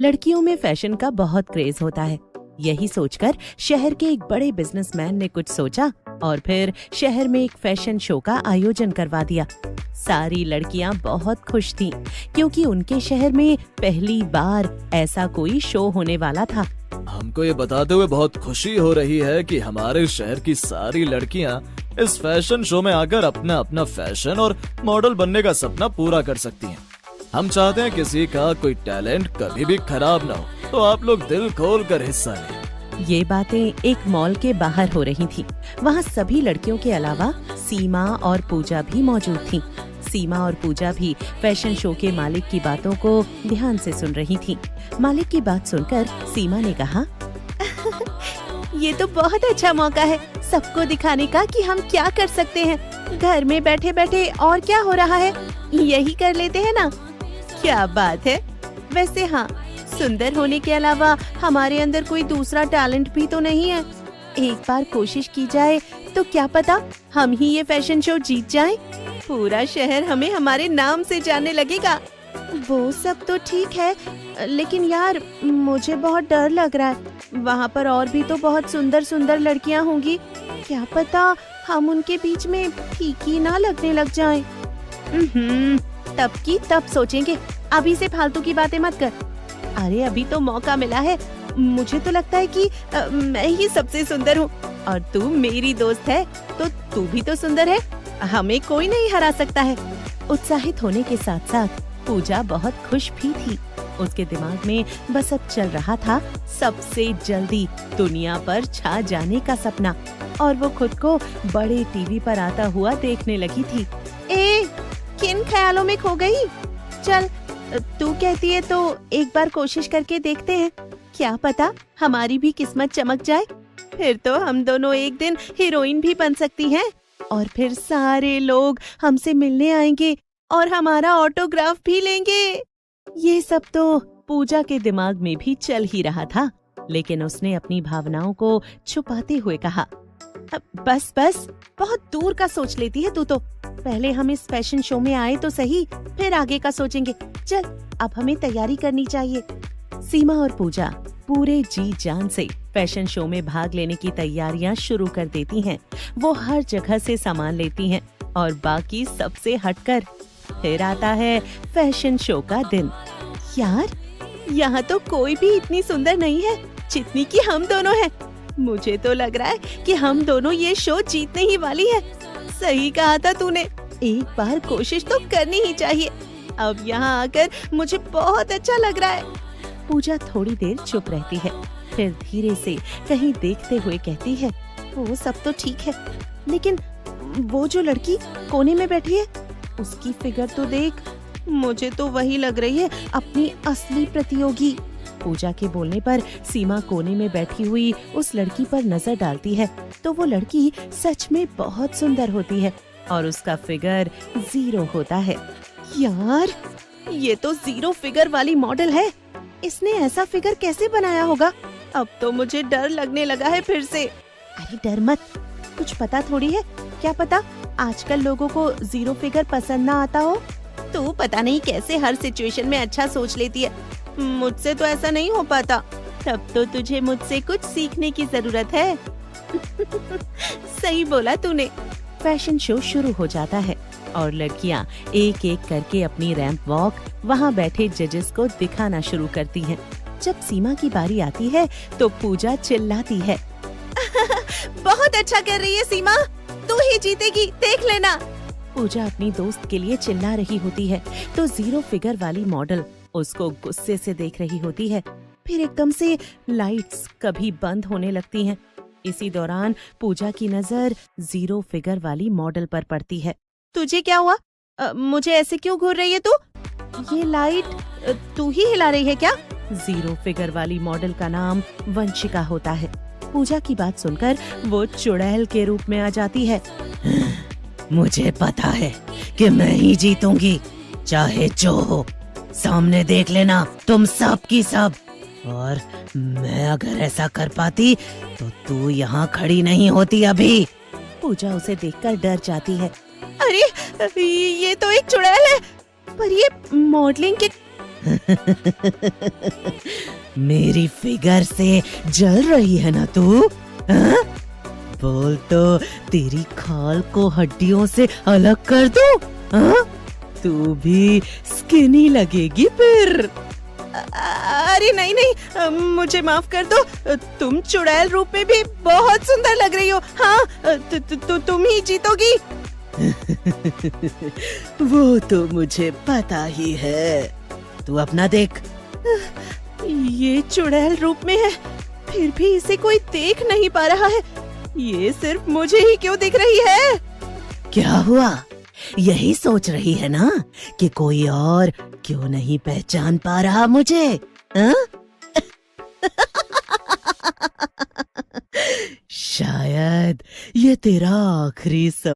लड़कियों में फैशन का बहुत क्रेज होता है। यही सोचकर शहर के एक बड़े बिजनेसमैन ने कुछ सोचा और फिर शहर में एक फैशन शो का आयोजन करवा दिया। सारी लड़कियां बहुत खुश थीं क्योंकि उनके शहर में पहली बार ऐसा कोई शो होने वाला था। हमको ये बताते हुए बहुत खुशी हो रही है कि हमारे शहर की सारी लड़कियां इस फैशन शो में आकर अपना अपना फैशन और मॉडल बनने का सपना पूरा कर सकती हैं। हम चाहते हैं किसी का कोई टैलेंट कभी भी खराब ना हो, तो आप लोग दिल खोल कर हिस्सा लें। ये बातें एक मॉल के बाहर हो रही थी। वहाँ सभी लड़कियों के अलावा सीमा और पूजा भी मौजूद थीं। सीमा और पूजा भी फैशन शो के मालिक की बातों को ध्यान से सुन रही थीं। मालिक की बात सुनकर सीमा ने कहा, ये तो बहुत अच्छा मौका है सबको दिखाने का कि हम क्या कर सकते हैं। घर में बैठे बैठे और क्या हो रहा है, यही कर लेते हैं ना। क्या बात है। वैसे हाँ, सुंदर होने के अलावा हमारे अंदर कोई दूसरा टैलेंट भी तो नहीं है। एक बार कोशिश की जाए तो क्या पता हम ही ये फैशन शो जीत जाएं। पूरा शहर हमें हमारे नाम से जानने लगेगा। वो सब तो ठीक है, लेकिन यार मुझे बहुत डर लग रहा है। वहाँ पर और भी तो बहुत सुंदर सुंदर लड़कियाँ होंगी। क्या पता हम उनके बीच में फीकी ना लगने लग जाएं। तब की तब सोचेंगे, अभी से फालतू की बातें मत कर। अरे अभी तो मौका मिला है। मुझे तो लगता है कि मैं ही सबसे सुंदर हूँ और तू मेरी दोस्त है, तो तू भी तो सुंदर है। हमें कोई नहीं हरा सकता है। उत्साहित होने के साथ साथ पूजा बहुत खुश भी थी। उसके दिमाग में बस अब चल रहा था सबसे जल्दी दुनिया पर छा जाने का सपना, और वो खुद को बड़े टीवी पर आता हुआ देखने लगी थी। किन ख्यालों में खो गई? चल तू कहती है तो एक बार कोशिश करके देखते हैं। क्या पता हमारी भी किस्मत चमक जाए। फिर तो हम दोनों एक दिन हीरोइन भी बन सकती हैं और फिर सारे लोग हमसे मिलने आएंगे और हमारा ऑटोग्राफ भी लेंगे। ये सब तो पूजा के दिमाग में भी चल ही रहा था, लेकिन उसने अपनी भावनाओं को छुपाते हुए कहा, बस बहुत दूर का सोच लेती है तू तो। पहले हम इस फैशन शो में आए तो सही, फिर आगे का सोचेंगे। चल अब हमें तैयारी करनी चाहिए। सीमा और पूजा पूरे जी जान से फैशन शो में भाग लेने की तैयारियां शुरू कर देती हैं। वो हर जगह से सामान लेती हैं और बाकी सबसे हटकर फिर आता है फैशन शो का दिन। यार यहाँ तो कोई भी इतनी सुंदर नहीं है जितनी कि हम दोनों हैं। मुझे तो लग रहा है कि हम दोनों ये शो जीतने ही वाली है। सही कहा था तूने, एक बार कोशिश तो करनी ही चाहिए। अब यहाँ आकर मुझे बहुत अच्छा लग रहा है। पूजा थोड़ी देर चुप रहती है, फिर धीरे से कहीं देखते हुए कहती है, वो सब तो ठीक है, लेकिन वो जो लड़की कोने में बैठी है उसकी फिगर तो देख। मुझे तो वही लग रही है अपनी असली प्रतियोगी। पूजा के बोलने पर सीमा कोने में बैठी हुई उस लड़की पर नजर डालती है तो वो लड़की सच में बहुत सुंदर होती है और उसका फिगर 0 होता है। यार ये तो 0 फिगर वाली मॉडल है। इसने ऐसा फिगर कैसे बनाया होगा? अब तो मुझे डर लगने लगा है फिर से। अरे डर मत, कुछ पता थोड़ी है, क्या पता आजकल लोगों को 0 फिगर पसंद ना आता हो। तू पता नहीं कैसे हर सिचुएशन में अच्छा सोच लेती है। मुझसे तो ऐसा नहीं हो पाता। तब तो तुझे मुझसे कुछ सीखने की जरूरत है। सही बोला तूने। फैशन शो शुरू हो जाता है और लड़कियां एक एक करके अपनी रैंप वॉक वहां बैठे जजेस को दिखाना शुरू करती हैं। जब सीमा की बारी आती है तो पूजा चिल्लाती है, बहुत अच्छा कर रही है सीमा, तू ही जीतेगी, देख लेना। पूजा अपनी दोस्त के लिए चिल्ला रही होती है तो 0 फिगर वाली मॉडल उसको गुस्से से देख रही होती है। फिर एकदम से लाइट्स कभी बंद होने लगती हैं। इसी दौरान पूजा की नजर 0 फिगर वाली मॉडल पर पड़ती है। तुझे क्या हुआ? मुझे ऐसे क्यों घूर रही है तू? ये लाइट तू ही हिला रही है क्या? 0 फिगर वाली मॉडल का नाम वंशिका होता है। पूजा की बात सुनकर वो चुड़ैल के रूप में आ जाती है। मुझे पता है कि मैं ही जीतूंगी, चाहे जो हो। सामने देख लेना तुम सब की सब। और मैं अगर ऐसा कर पाती तो तू यहाँ खड़ी नहीं होती अभी। पूजा उसे देखकर डर जाती है। अरे ये तो एक चुड़ैल है, पर ये मॉडलिंग के मेरी फिगर से जल रही है ना तू? हाँ? बोल तो तेरी खाल को हड्डियों से अलग कर दूं? हाँ? तू भी स्किनी लगेगी फिर। अरे नहीं नहीं, मुझे माफ कर दो। तुम चुड़ैल रूप में भी बहुत सुंदर लग रही हो। हाँ, तुम ही जीतोगी। वो तो मुझे पता ही है। तू अपना देख। ये चुड़ैल रूप में है, फिर भी इसे कोई देख नहीं पा रहा है। ये सिर्फ मुझे ही क्यों दिख रही है? क्या हुआ? यही सोच रही है ना कि कोई और क्यों नहीं पहचान पा रहा मुझे? हाँ? शायद ये तेरा आखिरी